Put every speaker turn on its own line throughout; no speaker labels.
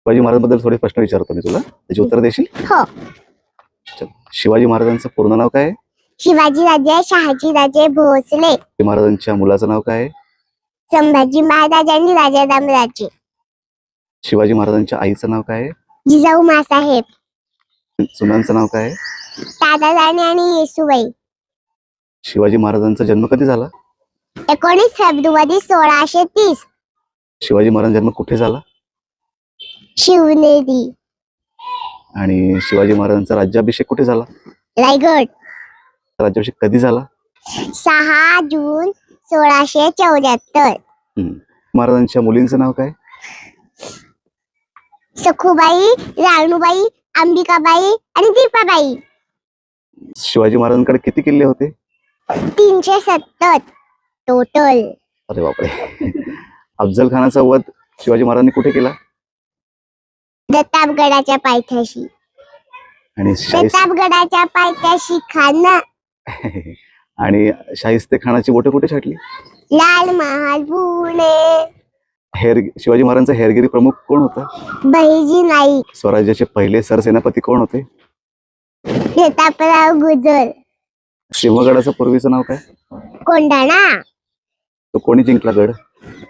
शिवाजी महाराजांबद्दल थोडे प्रश्न विचारतो मी तुला, त्याची उत्तर देशील?
हो.
चल. शिवाजी महाराजांचं पूर्ण नाव काय आहे?
शिवाजीराजे शहाजीराजे भोसले.
शिवाजी महाराजांच्या मुलाचं नाव काय आहे?
संभाजी महाराज आणि राजारामराजे.
शिवाजी महाराजांच्या आईचं नाव काय आहे?
जिजाऊ मासाहेब.
सुनांचं नाव काय आहे?
ताराराणी आणि येसुबाई.
शिवाजी महाराजांचा जन्म कधी झाला?
19 फेब्रुवारी 1630.
शिवाजी महाराजांचा जन्म कुठे झाला?
शिवनेरी.
आणि शिवाजी महाराजांचा राज्याभिषेक कुठे झाला?
रायगड.
राज्याभिषेक कधी झाला?
6 जून 1674.
महाराजांच्या मुलींचं नाव काय?
सखुबाई, राणूबाई, अंबिकाबाई आणि दीपाबाई.
शिवाजी महाराजांकडे किती किल्ले होते?
370 टोटल.
अरे बापरे. अफजल खानाचा वध शिवाजी महाराजांनी कुठे केला?
प्रतापगडाच्या पायथ्याशी.
आणि
प्रतापगडाच्या पायथ्याशी खान.
आणि शाहिस्ते खानाची बोटं कुठे छाटली?
लाल महाल पुणे.
शिवाजी महाराजांचा हेरगिरी प्रमुख कोण होता?
बहिजी नाईक.
स्वराज्याचे पहिले सरसेनापती कोण होते?
प्रतापराव गुजर.
सिंहगडाचं पूर्वीचं नाव काय?
कोंढाणा.
तो कोणी जिंकला गड?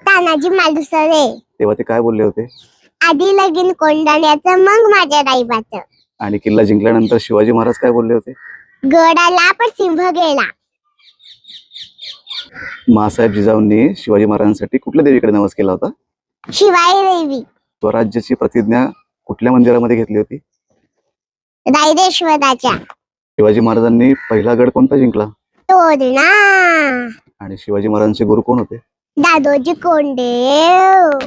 तानाजी मालुसरे.
तेव्हा ते काय बोलले होते?
आधी लगीन कोंढाण्याचं मग माझ्या राईबाचं.
आणि किल्ला जिंकल्यानंतर शिवाजी महाराज काय बोलले होते?
गड आला पण सिंह गेला.
मासाहेब जिजाऊंनी शिवाजी महाराजांसाठी कुठल्या देवीकडे नवस केला होता?
शिवाई देवी.
स्वराज्याची प्रतिज्ञा कुठल्या मंदिरामध्ये घेतली होती?
रायरेश्वराच्या.
शिवाजी महाराजांनी पहिला गड कोणता जिंकला?
तोरणा.
आणि शिवाजी महाराजांचे गुरु कोण होते?
दादोजी कोंडदेव.